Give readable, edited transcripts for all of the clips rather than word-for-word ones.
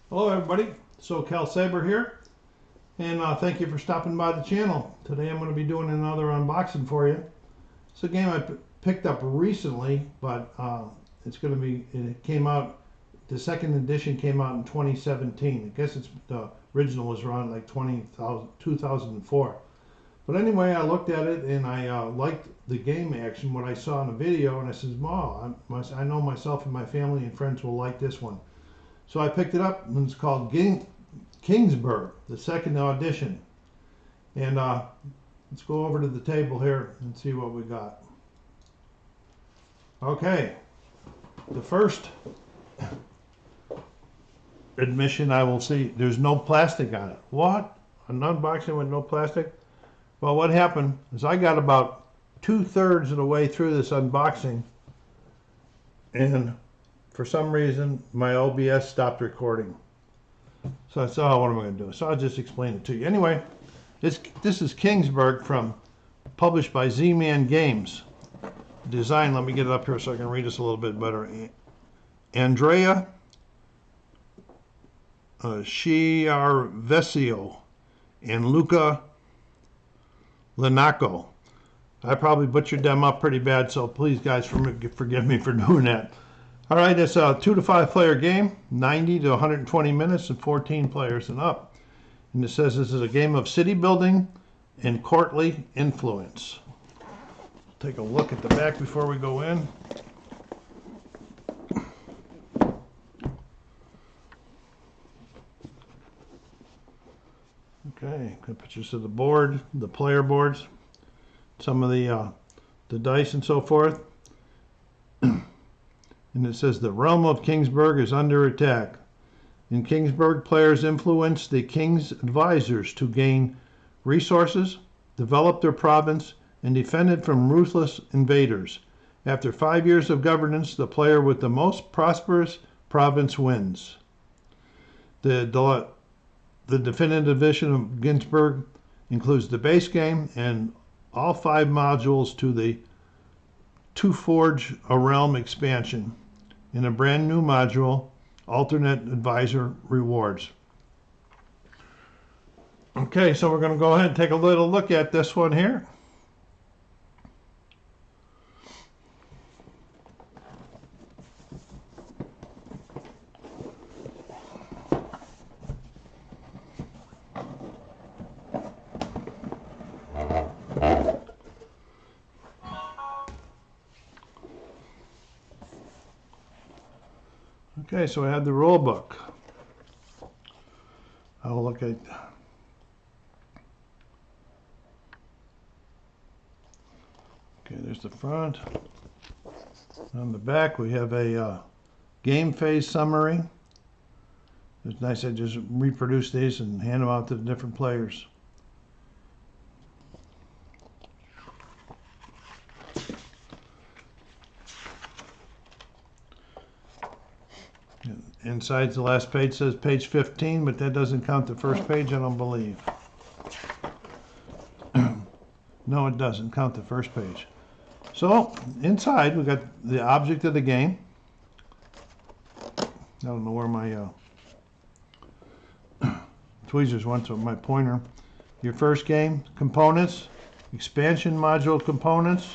Hello everybody, SoCalsabre here, and thank you for stopping by the channel. Today I'm going to be doing another unboxing for you. It's a game I picked up recently, but it came out, the second edition came out in 2017. I guess the original was around like 2004. But anyway, I looked at it and I liked the game action, what I saw in the video, and I said, "Ma, I know myself and my family and friends will like this one." So I picked it up, and it's called Kingsburg, the second edition. And let's go over to the table here and see what we got. Okay, the first admission I will see, there's no plastic on it. What? An unboxing with no plastic? Well, what happened is I got about 2/3 of the way through this unboxing, and for some reason my OBS stopped recording. So I said, oh, what am I going to do? So I'll just explain it to you. Anyway, this is Kingsburg, published by Z-Man Games. Design, let me get it up here so I can read this a little bit better. Andrea Schiarvesio and Luca Linaco. I probably butchered them up pretty bad, so please guys forgive me for doing that. All right, it's a 2 to 5 player game, 90 to 120 minutes, and 14 players and up. And it says this is a game of city building and courtly influence. Take a look at the back before we go in. Okay, good pictures of the board, the player boards, some of the dice and so forth. And it says the realm of Kingsburg is under attack. In Kingsburg, players influence the king's advisors to gain resources, develop their province, and defend it from ruthless invaders. After 5 years of governance, the player with the most prosperous province wins. The definitive edition of Kingsburg includes the base game and all 5 modules to the To Forge a Realm expansion in a brand new module, alternate advisor rewards. Okay, so we're going to go ahead and take a little look at this one here. Okay, so I have the rule book. I'll look at. Okay, there's the front. On the back, we have a game phase summary. It's nice I just reproduce these and hand them out to the different players. Inside the last page says page 15, but that doesn't count the first page, I don't believe. No, it doesn't count the first page. So inside we got the object of the game. I don't know where my tweezers went to my pointer. Your first game components, expansion module components.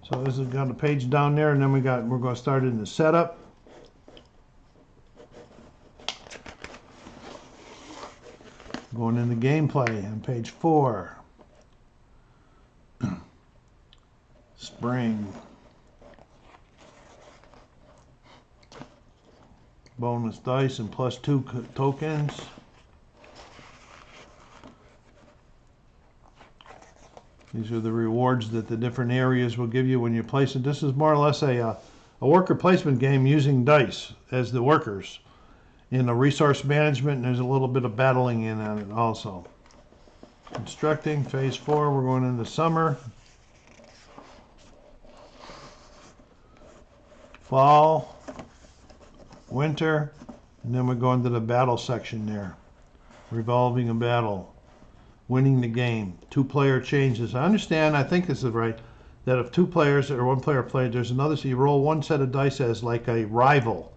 So this has got a page down there, and then we're going to start in the setup. Going into gameplay on page 4. Spring. Bonus dice and +2 tokens. These are the rewards that the different areas will give you when you place it. This is more or less a worker placement game using dice as the workers. In the resource management, there's a little bit of battling in on it also. Constructing, phase 4, we're going into summer. Fall, winter, and then we're going to the battle section there. Revolving a battle, winning the game, 2-player changes. I understand, I think this is right, that if 2 players or 1 player played, there's another, so you roll 1 set of dice as like a rival.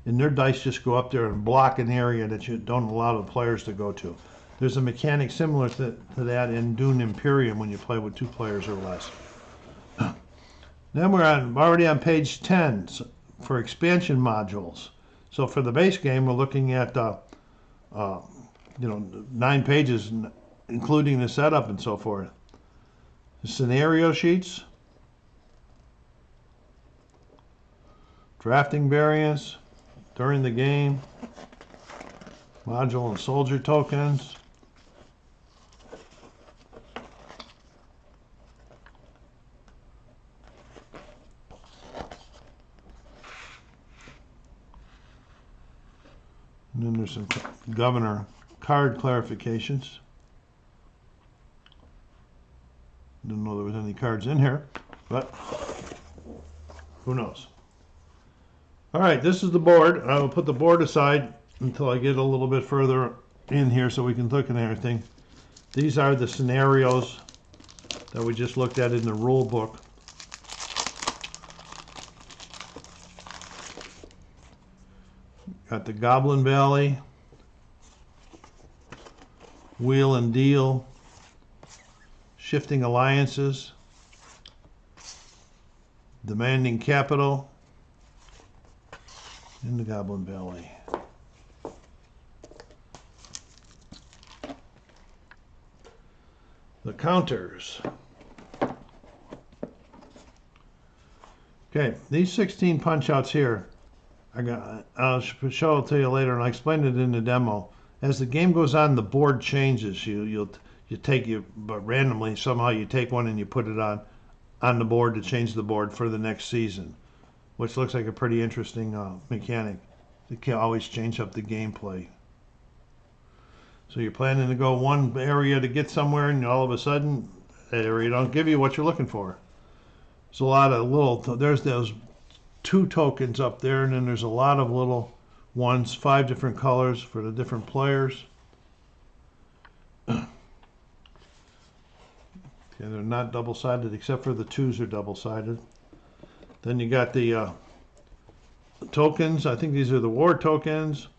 and their dice just go up there and block an area that you don't allow the players to go to. There's a mechanic similar to that in Dune Imperium when you play with 2 players or less. Then we're already on page 10 for expansion modules. So for the base game, we're looking at 9 pages, including the setup and so forth. The scenario sheets, drafting variants during the game, module and soldier tokens, and then there's some governor card clarifications. Didn't know there was any cards in here, but who knows. All right, this is the board. I will put the board aside until I get a little bit further in here so we can look at everything. These are the scenarios that we just looked at in the rule book. Got the Goblin Valley, Wheel and Deal, Shifting Alliances, Demanding Capital, in the Goblin Valley. The counters. Okay, these 16 punch outs here, I'll show it to you later, and I explained it in the demo. As the game goes on, the board changes. You take but randomly somehow you take one and you put it on the board to change the board for the next season, which looks like a pretty interesting mechanic. It can always change up the gameplay. So you're planning to go one area to get somewhere, and all of a sudden that area don't give you what you're looking for. There's a lot of there's those 2 tokens up there, and then there's a lot of little ones, 5 different colors for the different players. Okay, they're not double-sided, except for the 2s are double-sided. Then you got the tokens. I think these are the war tokens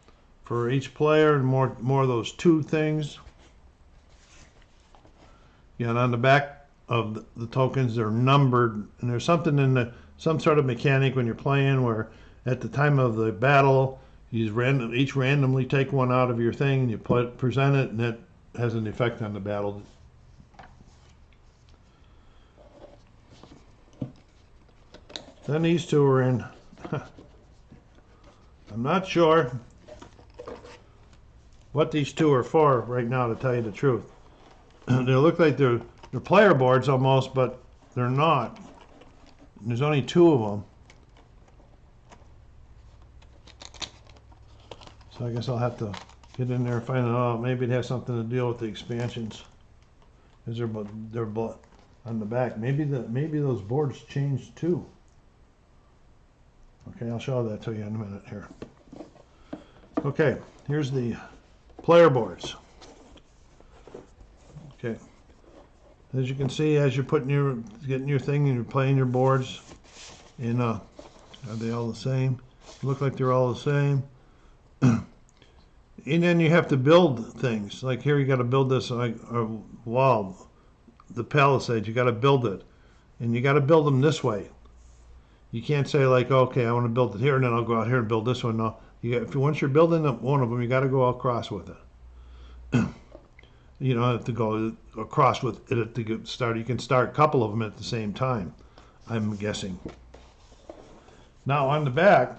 for each player, and more of those 2 things. Yeah, and on the back of the tokens, they're numbered, and there's something in some sort of mechanic when you're playing where at the time of the battle, you each randomly take one out of your thing and you present it, and it has an effect on the battle. Then these 2 are in. I'm not sure what these 2 are for right now, to tell you the truth. They look like they're player boards almost, but they're not. There's only 2 of them. So I guess I'll have to get in there and find out. Maybe it has something to deal with the expansions. Is they're on the back. Maybe those boards changed too. Okay, I'll show that to you in a minute here. Okay, here's the player boards. Okay, as you can see, as you're getting your thing and you're playing your boards, and are they all the same? Look like they're all the same. And then you have to build things. Like here, you got to build this wall, the palisade. You got to build it, and you got to build them this way. You can't say like, okay, I want to build it here, and then I'll go out here and build this one. No, once you're building one of them, you got to go across with it. You don't have to go across with it to get started. You can start a couple of them at the same time, I'm guessing. Now on the back,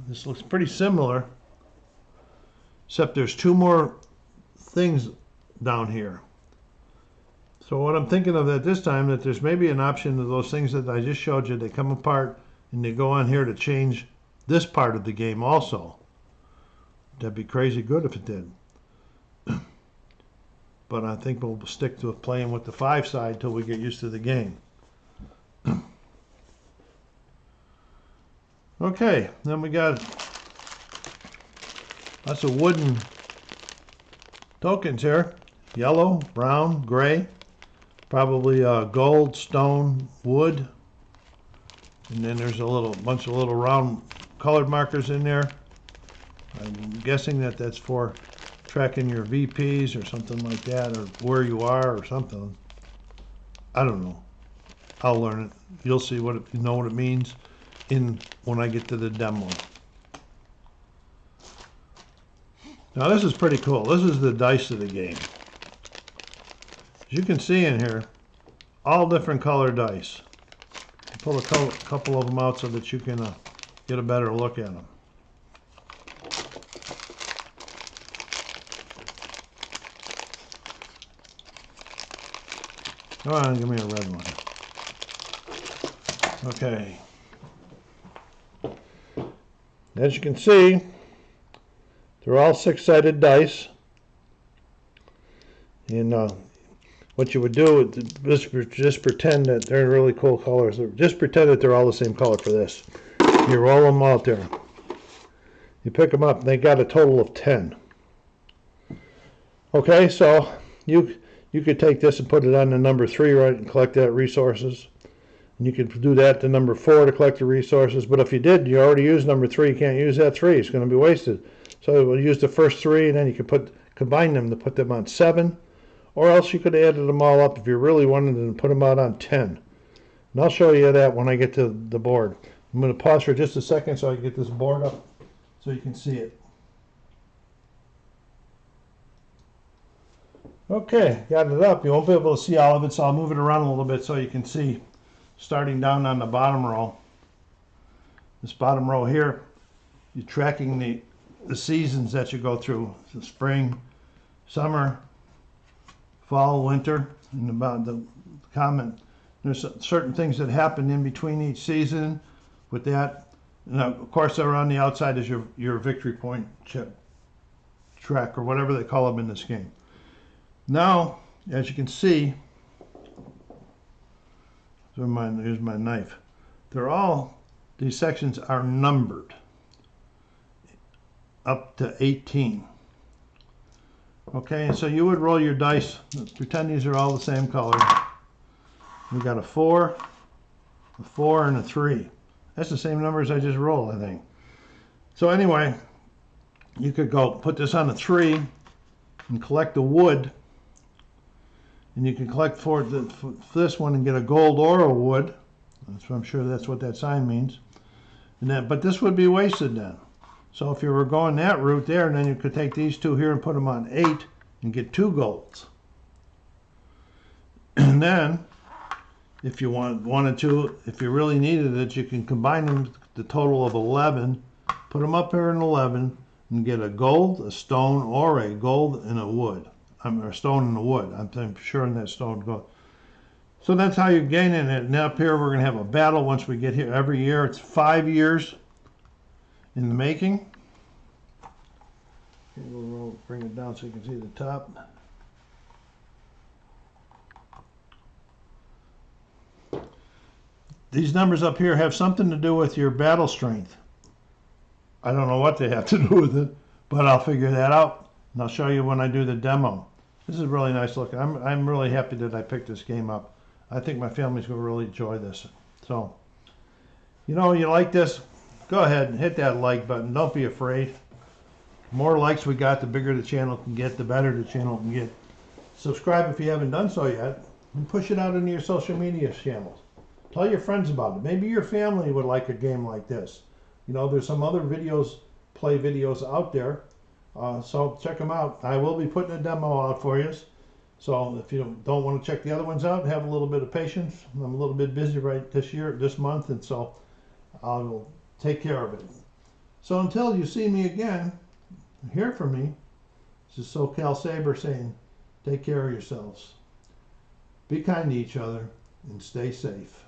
this looks pretty similar, except there's 2 more things down here. So what I'm thinking of at this time, that there's maybe an option of those things that I just showed you. They come apart and they go on here to change this part of the game also. That'd be crazy good if it did. But I think we'll stick to playing with the 5 side till we get used to the game. Okay, then we got lots of wooden tokens here. Yellow, brown, gray, probably gold, stone, wood. And then there's a bunch of little round colored markers in there. I'm guessing that that's for tracking your VPs or something like that, or where you are or something. I don't know. I'll learn it. You'll see what you know what it means when I get to the demo. Now this is pretty cool. This is the dice of the game. As you can see in here, all different color dice. Pull a couple of them out so that you can get a better look at them. Come on, give me a red one. Okay. As you can see, they're all six-sided dice. And what you would do is just pretend that they're really cool colors. Just pretend that they're all the same color for this. You roll them out there. You pick them up, and they got a total of 10. Okay, so you could take this and put it on the number 3, right, and collect that resources. And you could do that to number 4 to collect the resources. But if you already used number 3, you can't use that 3. It's going to be wasted. So we'll use the first 3, and then you could combine them to put them on 7. Or else you could have added them all up if you really wanted to put them out on 10. And I'll show you that when I get to the board. I'm going to pause for just a second so I can get this board up so you can see it. Okay, got it up. You won't be able to see all of it, so I'll move it around a little bit so you can see. Starting down on the bottom row. This bottom row here, you're tracking the seasons that you go through. The spring, summer, fall, winter, and about the comment. There's certain things that happen in between each season with that. And of course, around the outside is your victory point track, or whatever they call them in this game. Now, as you can see, here's my knife. These sections are numbered up to 18. Okay, and so you would roll your dice. Pretend these are all the same color. We got a 4, a 4, and a 3. That's the same numbers I just rolled, I think. So anyway, you could go put this on a 3 and collect the wood. And you can collect for this one and get a gold or a wood. I'm sure that's what that sign means. But this would be wasted then. So if you were going that route there, then you could take these 2 here and put them on 8 and get 2 golds. And then, if you wanted to, if you really needed it, you can combine them, the total of 11, put them up here in 11, and get a gold, a stone, or a gold and a wood. Or a stone and a wood. I'm sure in that stone gold. So that's how you're gaining it. And up here we're going to have a battle once we get here. Every year, it's 5 years in the making. Okay, we'll bring it down so you can see the top. These numbers up here have something to do with your battle strength. I don't know what they have to do with it, but I'll figure that out. And I'll show you when I do the demo. This is really nice looking. I'm really happy that I picked this game up. I think my family's going to really enjoy this. So, you like this, go ahead and hit that like button. Don't be afraid. The more likes we got, the bigger the channel can get, the better the channel can get. Subscribe if you haven't done so yet, and push it out into your social media channels. Tell your friends about it. Maybe your family would like a game like this. There's some other play videos out there. So check them out. I will be putting a demo out for you. So if you don't want to check the other ones out, have a little bit of patience. I'm a little bit busy this month, and so I will take care of it. So until you see me again, hear from me, this is SoCalsabre saying, take care of yourselves. Be kind to each other and stay safe.